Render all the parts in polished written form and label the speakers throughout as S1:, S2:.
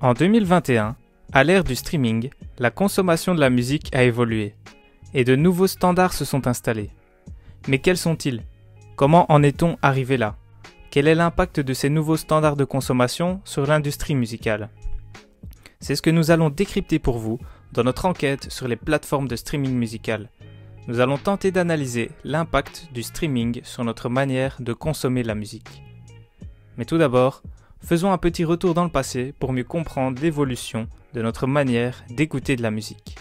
S1: En 2021, à l'ère du streaming, la consommation de la musique a évolué et de nouveaux standards se sont installés. Mais quels sont-ils? Comment en est-on arrivé là? Quel est l'impact de ces nouveaux standards de consommation sur l'industrie musicale? C'est ce que nous allons décrypter pour vous dans notre enquête sur les plateformes de streaming musical. Nous allons tenter d'analyser l'impact du streaming sur notre manière de consommer la musique. Mais tout d'abord, faisons un petit retour dans le passé pour mieux comprendre l'évolution de notre manière d'écouter de la musique.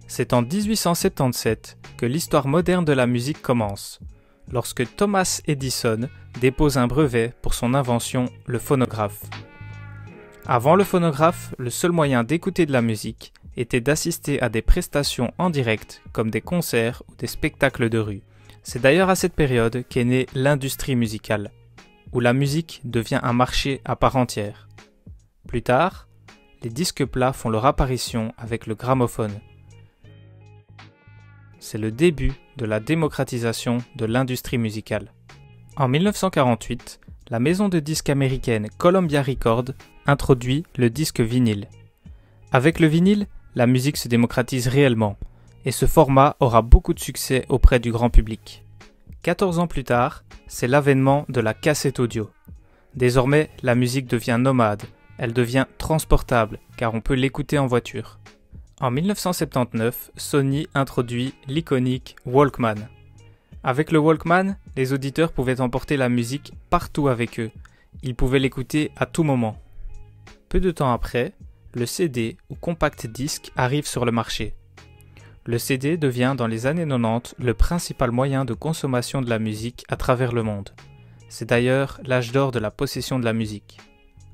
S1: C'est en 1877 que l'histoire moderne de la musique commence, lorsque Thomas Edison dépose un brevet pour son invention, le phonographe. Avant le phonographe, le seul moyen d'écouter de la musique était d'assister à des prestations en direct comme des concerts ou des spectacles de rue. C'est d'ailleurs à cette période qu'est née l'industrie musicale, où la musique devient un marché à part entière. Plus tard, les disques plats font leur apparition avec le gramophone. C'est le début de la démocratisation de l'industrie musicale. En 1948, la maison de disques américaine Columbia Records introduit le disque vinyle. Avec le vinyle, la musique se démocratise réellement, et ce format aura beaucoup de succès auprès du grand public. 14 ans plus tard, c'est l'avènement de la cassette audio. Désormais, la musique devient nomade, elle devient transportable, car on peut l'écouter en voiture. En 1979, Sony introduit l'iconique Walkman. Avec le Walkman, les auditeurs pouvaient emporter la musique partout avec eux. Ils pouvaient l'écouter à tout moment. Peu de temps après, le CD ou compact disque arrive sur le marché. Le CD devient dans les années 90 le principal moyen de consommation de la musique à travers le monde. C'est d'ailleurs l'âge d'or de la possession de la musique.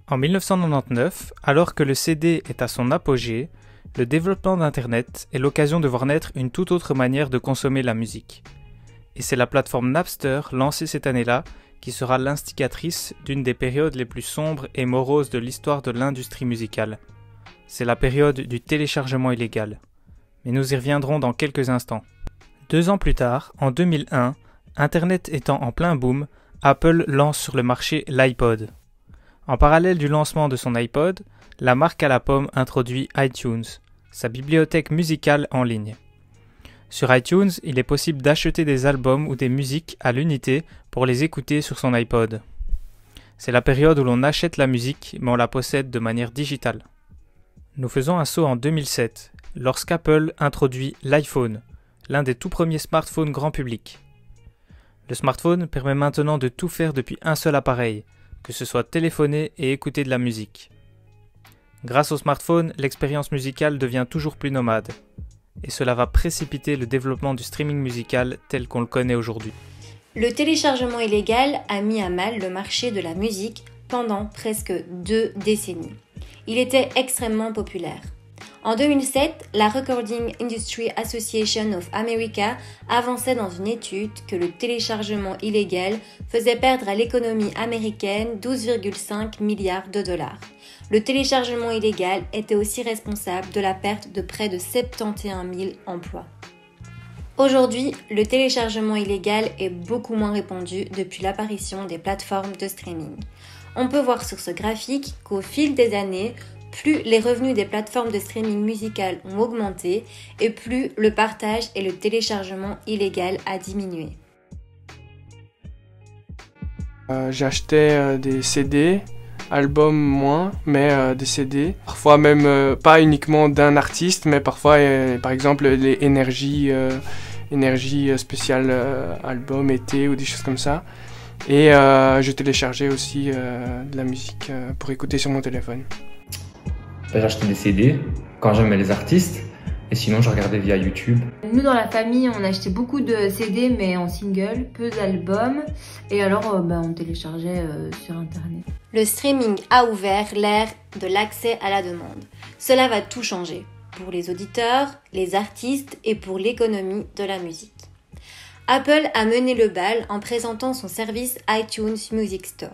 S1: En 1999, alors que le CD est à son apogée, le développement d'Internet est l'occasion de voir naître une toute autre manière de consommer la musique. Et c'est la plateforme Napster lancée cette année-là qui sera l'instigatrice d'une des périodes les plus sombres et moroses de l'histoire de l'industrie musicale. C'est la période du téléchargement illégal. Mais nous y reviendrons dans quelques instants. 2 ans plus tard, en 2001, Internet étant en plein boom, Apple lance sur le marché l'iPod. En parallèle du lancement de son iPod, la marque à la pomme introduit iTunes, sa bibliothèque musicale en ligne. Sur iTunes, il est possible d'acheter des albums ou des musiques à l'unité pour les écouter sur son iPod. C'est la période où l'on achète la musique, mais on la possède de manière digitale. Nous faisons un saut en 2007, lorsqu'Apple introduit l'iPhone, l'un des tout premiers smartphones grand public. Le smartphone permet maintenant de tout faire depuis un seul appareil, que ce soit téléphoner et écouter de la musique. Grâce au smartphone, l'expérience musicale devient toujours plus nomade, et cela va précipiter le développement du streaming musical tel qu'on le connaît aujourd'hui.
S2: Le téléchargement illégal a mis à mal le marché de la musique pendant presque 2 décennies. Il était extrêmement populaire. En 2007, la Recording Industry Association of America avançait dans une étude que le téléchargement illégal faisait perdre à l'économie américaine 12,5 milliards de dollars. Le téléchargement illégal était aussi responsable de la perte de près de 71 000 emplois. Aujourd'hui, le téléchargement illégal est beaucoup moins répandu depuis l'apparition des plateformes de streaming. On peut voir sur ce graphique qu'au fil des années, plus les revenus des plateformes de streaming musical ont augmenté et plus le partage et le téléchargement illégal a diminué.
S3: J'achetais des CD, albums moins, mais des CD. Parfois même pas uniquement d'un artiste, mais parfois par exemple les énergies spéciales album, été ou des choses comme ça. Et je téléchargeais aussi de la musique pour écouter sur mon téléphone.
S4: J'achetais des CD quand j'aimais les artistes et sinon je regardais via YouTube.
S5: Nous dans la famille on achetait beaucoup de CD mais en single, peu d'albums et alors on téléchargeait sur internet.
S2: Le streaming a ouvert l'ère de l'accès à la demande. Cela va tout changer pour les auditeurs, les artistes et pour l'économie de la musique. Apple a mené le bal en présentant son service iTunes Music Store.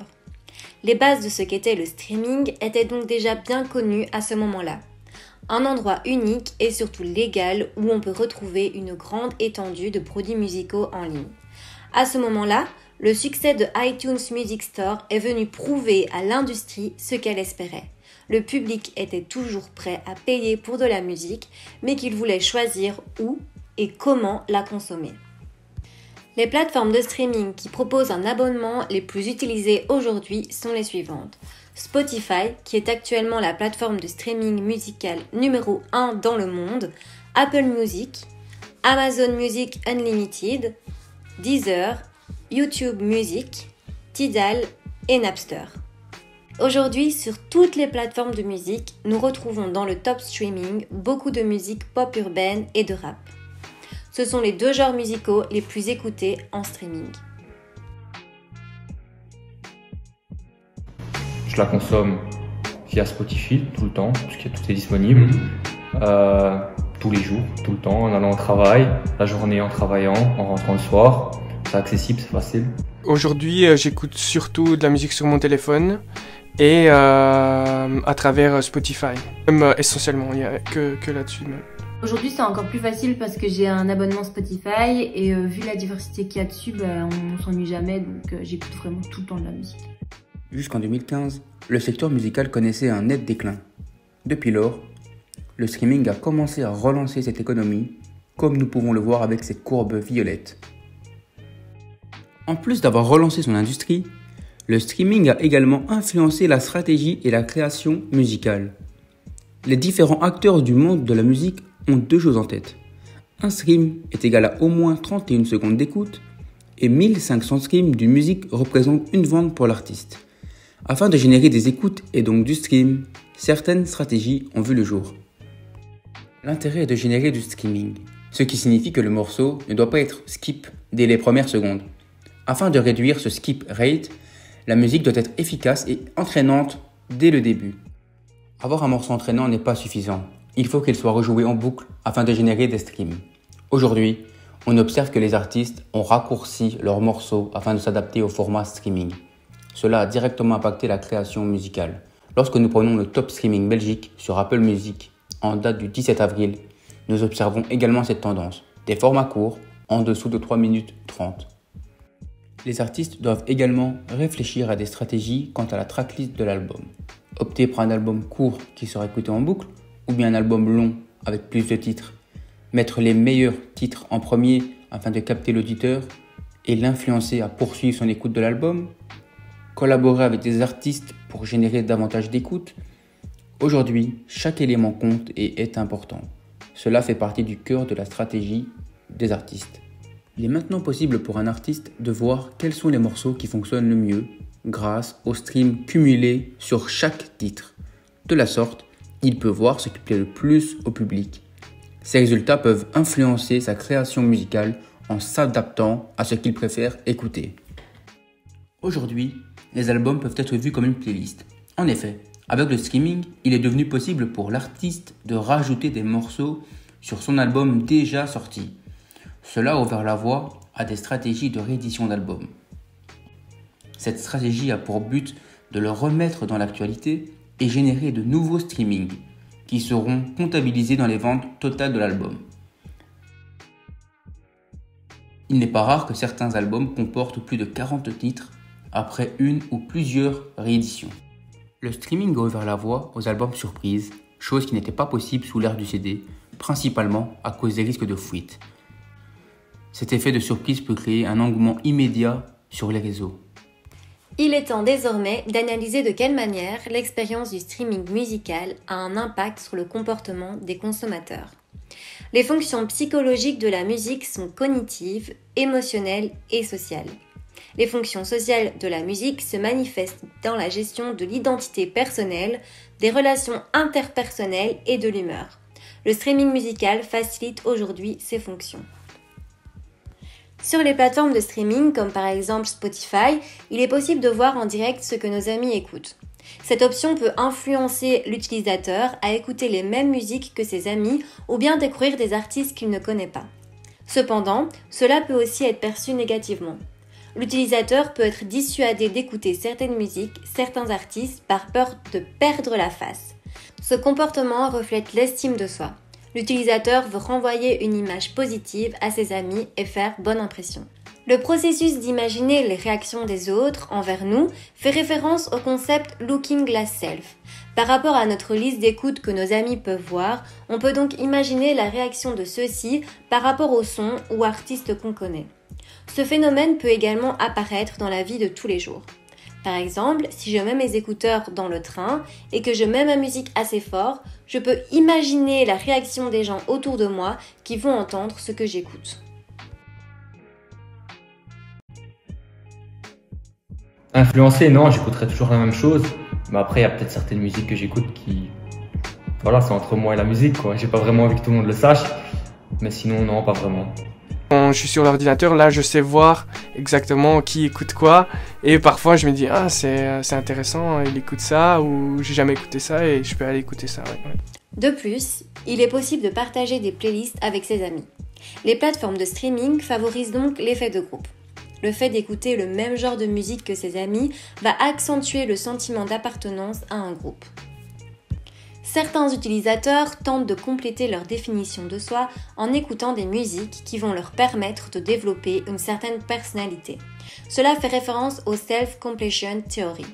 S2: Les bases de ce qu'était le streaming étaient donc déjà bien connues à ce moment-là. Un endroit unique et surtout légal où on peut retrouver une grande étendue de produits musicaux en ligne. À ce moment-là, Le succès de iTunes Music Store est venu prouver à l'industrie ce qu'elle espérait. Le public était toujours prêt à payer pour de la musique, mais qu'il voulait choisir où et comment la consommer. Les plateformes de streaming qui proposent un abonnement les plus utilisées aujourd'hui sont les suivantes. Spotify, qui est actuellement la plateforme de streaming musical numéro 1 dans le monde, Apple Music, Amazon Music Unlimited, Deezer, YouTube Music, Tidal et Napster. Aujourd'hui, sur toutes les plateformes de musique, nous retrouvons dans le top streaming beaucoup de musique pop urbaine et de rap. Ce sont les deux genres musicaux les plus écoutés en streaming.
S4: Je la consomme via Spotify tout le temps, parce que tout est disponible. Tous les jours, tout le temps, en allant au travail, la journée en travaillant, en rentrant le soir. C'est accessible, c'est facile.
S3: Aujourd'hui, j'écoute surtout de la musique sur mon téléphone et à travers Spotify. Même essentiellement, il n'y a que là-dessus même.
S5: Aujourd'hui, c'est encore plus facile parce que j'ai un abonnement Spotify et vu la diversité qu'il y a dessus, on s'ennuie jamais, donc j'écoute vraiment tout le temps de la musique.
S6: Jusqu'en 2015, le secteur musical connaissait un net déclin. Depuis lors, le streaming a commencé à relancer cette économie, comme nous pouvons le voir avec cette courbe violette. En plus d'avoir relancé son industrie, le streaming a également influencé la stratégie et la création musicale. Les différents acteurs du monde de la musique ont deux choses en tête. Un stream est égal à au moins 31 secondes d'écoute et 1500 streams d'une musique représentent une vente pour l'artiste. Afin de générer des écoutes et donc du stream, certaines stratégies ont vu le jour. L'intérêt est de générer du streaming, ce qui signifie que le morceau ne doit pas être skip dès les premières secondes. Afin de réduire ce skip rate, la musique doit être efficace et entraînante dès le début. Avoir un morceau entraînant n'est pas suffisant. Il faut qu'il soit rejoué en boucle afin de générer des streams. Aujourd'hui, on observe que les artistes ont raccourci leurs morceaux afin de s'adapter au format streaming. Cela a directement impacté la création musicale. Lorsque nous prenons le top streaming Belgique sur Apple Music en date du 17 avril, nous observons également cette tendance, des formats courts en dessous de 3 minutes 30. Les artistes doivent également réfléchir à des stratégies quant à la tracklist de l'album. Opter pour un album court qui sera écouté en boucle ou bien un album long avec plus de titres. Mettre les meilleurs titres en premier afin de capter l'auditeur et l'influencer à poursuivre son écoute de l'album. Collaborer avec des artistes pour générer davantage d'écoute. Aujourd'hui, chaque élément compte et est important. Cela fait partie du cœur de la stratégie des artistes. Il est maintenant possible pour un artiste de voir quels sont les morceaux qui fonctionnent le mieux grâce aux streams cumulés sur chaque titre. De la sorte, il peut voir ce qui plaît le plus au public. Ces résultats peuvent influencer sa création musicale en s'adaptant à ce qu'il préfère écouter. Aujourd'hui, les albums peuvent être vus comme une playlist. En effet, avec le streaming, il est devenu possible pour l'artiste de rajouter des morceaux sur son album déjà sorti. Cela a ouvert la voie à des stratégies de réédition d'albums. Cette stratégie a pour but de le remettre dans l'actualité et générer de nouveaux streamings qui seront comptabilisés dans les ventes totales de l'album. Il n'est pas rare que certains albums comportent plus de 40 titres après une ou plusieurs rééditions. Le streaming a ouvert la voie aux albums surprises, chose qui n'était pas possible sous l'ère du CD, principalement à cause des risques de fuite. Cet effet de surprise peut créer un engouement immédiat sur les réseaux.
S2: Il est temps désormais d'analyser de quelle manière l'expérience du streaming musical a un impact sur le comportement des consommateurs. Les fonctions psychologiques de la musique sont cognitives, émotionnelles et sociales. Les fonctions sociales de la musique se manifestent dans la gestion de l'identité personnelle, des relations interpersonnelles et de l'humeur. Le streaming musical facilite aujourd'hui ces fonctions. Sur les plateformes de streaming, comme par exemple Spotify, il est possible de voir en direct ce que nos amis écoutent. Cette option peut influencer l'utilisateur à écouter les mêmes musiques que ses amis ou bien découvrir des artistes qu'il ne connaît pas. Cependant, cela peut aussi être perçu négativement. L'utilisateur peut être dissuadé d'écouter certaines musiques, certains artistes par peur de perdre la face. Ce comportement reflète l'estime de soi. L'utilisateur veut renvoyer une image positive à ses amis et faire bonne impression. Le processus d'imaginer les réactions des autres envers nous fait référence au concept Looking Glass Self. Par rapport à notre liste d'écoute que nos amis peuvent voir, on peut donc imaginer la réaction de ceux-ci par rapport au son ou artiste qu'on connaît. Ce phénomène peut également apparaître dans la vie de tous les jours. Par exemple, si je mets mes écouteurs dans le train et que je mets ma musique assez fort, je peux imaginer la réaction des gens autour de moi qui vont entendre ce que j'écoute.
S4: Influencé, non, j'écouterai toujours la même chose. Mais après, il y a peut-être certaines musiques que j'écoute qui... Voilà, c'est entre moi et la musique, quoi. J'ai pas vraiment envie que tout le monde le sache. Mais sinon, non, pas vraiment.
S3: Quand je suis sur l'ordinateur, là, je sais voir exactement qui écoute quoi. Et parfois, je me dis, ah, c'est intéressant, il écoute ça, ou j'ai jamais écouté ça, et je peux aller écouter ça. Ouais.
S2: De plus, il est possible de partager des playlists avec ses amis. Les plateformes de streaming favorisent donc l'effet de groupe. Le fait d'écouter le même genre de musique que ses amis va accentuer le sentiment d'appartenance à un groupe. Certains utilisateurs tentent de compléter leur définition de soi en écoutant des musiques qui vont leur permettre de développer une certaine personnalité. Cela fait référence au Self-Completion Theory.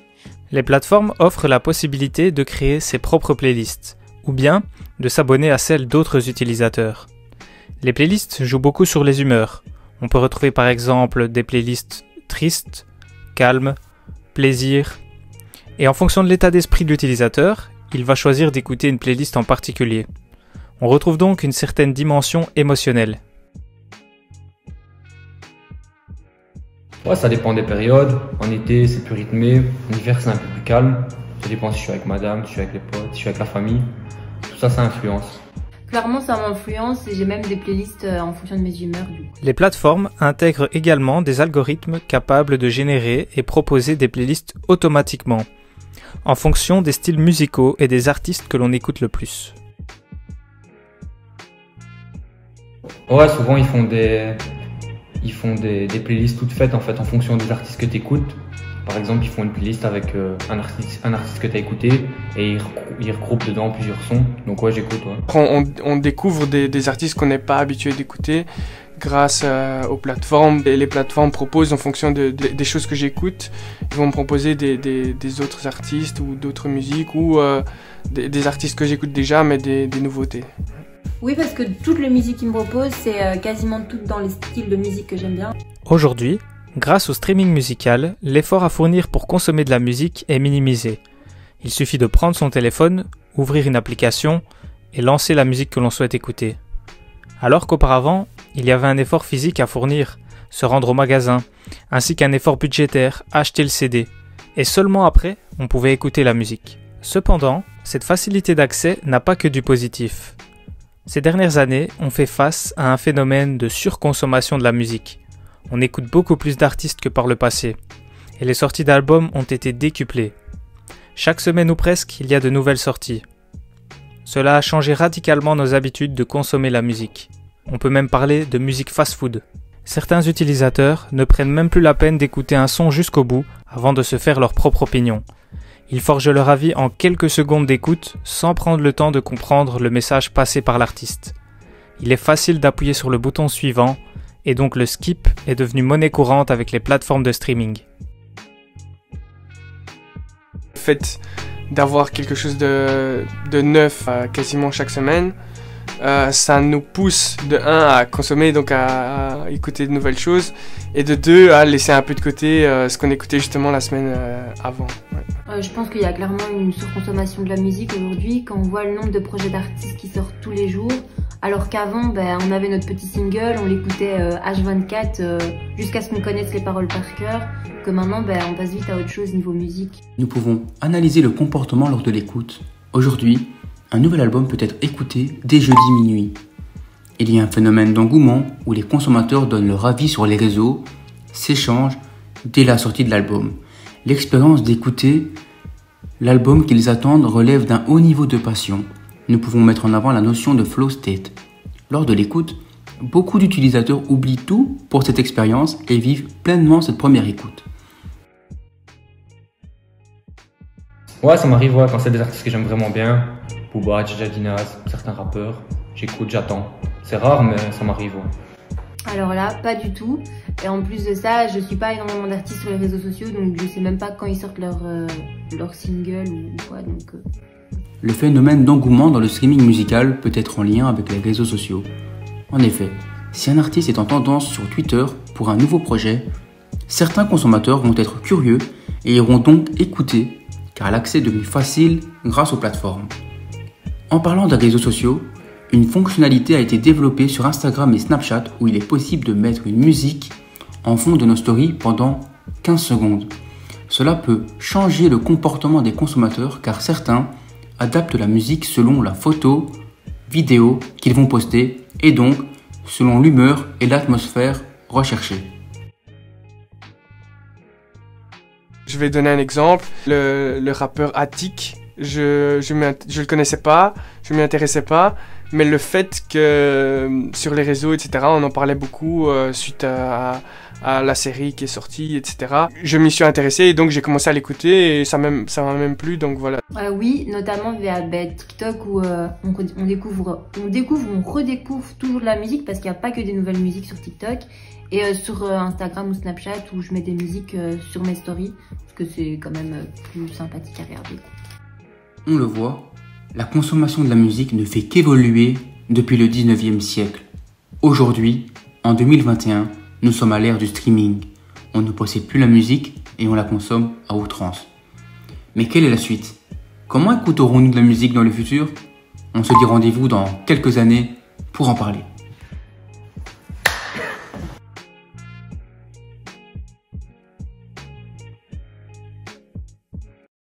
S1: Les plateformes offrent la possibilité de créer ses propres playlists, ou bien de s'abonner à celles d'autres utilisateurs. Les playlists jouent beaucoup sur les humeurs. On peut retrouver par exemple des playlists tristes, calmes, plaisir. Et en fonction de l'état d'esprit de l'utilisateur, il va choisir d'écouter une playlist en particulier. On retrouve donc une certaine dimension émotionnelle.
S4: Ouais, ça dépend des périodes. En été, c'est plus rythmé. En hiver, c'est un peu plus calme. Ça dépend si je suis avec madame, si je suis avec les potes, si je suis avec la famille. Tout ça, ça influence.
S5: Clairement, ça m'influence et j'ai même des playlists en fonction de mes humeurs.
S1: Les plateformes intègrent également des algorithmes capables de générer et proposer des playlists automatiquement, en fonction des styles musicaux et des artistes que l'on écoute le plus.
S4: Ouais, souvent ils font des playlists toutes faites en fait en fonction des artistes que tu écoutes. Par exemple, ils font une playlist avec un artiste que tu as écouté et ils regroupent dedans plusieurs sons. Donc ouais, j'écoute. Ouais.
S3: On découvre des artistes qu'on n'est pas habitué d'écouter grâce aux plateformes. Et les plateformes proposent en fonction des choses que j'écoute. Ils vont me proposer des autres artistes ou d'autres musiques ou des artistes que j'écoute déjà mais des nouveautés.
S5: Oui, parce que toutes les musiques qu'ils me proposent, c'est quasiment toutes dans les styles de musique que j'aime bien.
S1: Aujourd'hui, grâce au streaming musical, l'effort à fournir pour consommer de la musique est minimisé. Il suffit de prendre son téléphone, ouvrir une application et lancer la musique que l'on souhaite écouter. Alors qu'auparavant, il y avait un effort physique à fournir, se rendre au magasin, ainsi qu'un effort budgétaire, acheter le CD. Et seulement après, on pouvait écouter la musique. Cependant, cette facilité d'accès n'a pas que du positif. Ces dernières années, on fait face à un phénomène de surconsommation de la musique. On écoute beaucoup plus d'artistes que par le passé, et les sorties d'albums ont été décuplées. Chaque semaine ou presque, il y a de nouvelles sorties. Cela a changé radicalement nos habitudes de consommer la musique. On peut même parler de musique fast-food. Certains utilisateurs ne prennent même plus la peine d'écouter un son jusqu'au bout avant de se faire leur propre opinion. Ils forgent leur avis en quelques secondes d'écoute sans prendre le temps de comprendre le message passé par l'artiste. Il est facile d'appuyer sur le bouton suivant et donc le skip est devenu monnaie courante avec les plateformes de streaming.
S3: Le fait d'avoir quelque chose de neuf quasiment chaque semaine, ça nous pousse de 1 à consommer, donc à écouter de nouvelles choses, et de 2 à laisser un peu de côté ce qu'on écoutait justement la semaine avant. Ouais.
S5: Je pense qu'il y a clairement une surconsommation de la musique aujourd'hui, quand on voit le nombre de projets d'artistes qui sortent tous les jours, alors qu'avant on avait notre petit single, on l'écoutait H24 jusqu'à ce qu'on connaisse les paroles par cœur, que maintenant on passe vite à autre chose niveau musique.
S6: Nous pouvons analyser le comportement lors de l'écoute. Aujourd'hui, un nouvel album peut être écouté dès jeudi minuit. Il y a un phénomène d'engouement où les consommateurs donnent leur avis sur les réseaux, s'échangent dès la sortie de l'album. L'expérience d'écouter l'album qu'ils attendent relève d'un haut niveau de passion. Nous pouvons mettre en avant la notion de flow state. Lors de l'écoute, beaucoup d'utilisateurs oublient tout pour cette expérience et vivent pleinement cette première écoute.
S4: Ouais, ça m'arrive quand c'est des artistes que j'aime vraiment bien. Booba, Djadinaz, certains rappeurs. J'écoute, j'attends. C'est rare, mais ça m'arrive. Ouais.
S5: Alors là, pas du tout. Et en plus de ça, je suis pas énormément d'artistes sur les réseaux sociaux, donc je sais même pas quand ils sortent leur single ou quoi. Donc,
S6: Le phénomène d'engouement dans le streaming musical peut être en lien avec les réseaux sociaux. En effet, si un artiste est en tendance sur Twitter pour un nouveau projet, certains consommateurs vont être curieux et iront donc écouter, car l'accès est devenu facile grâce aux plateformes. En parlant des réseaux sociaux, une fonctionnalité a été développée sur Instagram et Snapchat où il est possible de mettre une musique en fond de nos stories pendant 15 secondes. Cela peut changer le comportement des consommateurs car certains adaptent la musique selon la photo, vidéo qu'ils vont poster et donc selon l'humeur et l'atmosphère recherchée.
S3: Je vais donner un exemple. Le rappeur Attic, je le connaissais pas, je m'y intéressais pas, mais le fait que sur les réseaux, etc., on en parlait beaucoup suite à la série qui est sortie, etc. Je m'y suis intéressé et donc j'ai commencé à l'écouter et ça m'a même plu, donc voilà.
S5: Oui, notamment via TikTok où on découvre, on redécouvre toujours de la musique parce qu'il n'y a pas que des nouvelles musiques sur TikTok. Et sur Instagram ou Snapchat où je mets des musiques sur mes stories parce que c'est quand même plus sympathique à regarder.
S6: On le voit, la consommation de la musique ne fait qu'évoluer depuis le 19e siècle. Aujourd'hui, en 2021, nous sommes à l'ère du streaming. On ne possède plus la musique et on la consomme à outrance. Mais quelle est la suite? Comment écouterons-nous de la musique dans le futur? On se dit rendez-vous dans quelques années pour en parler.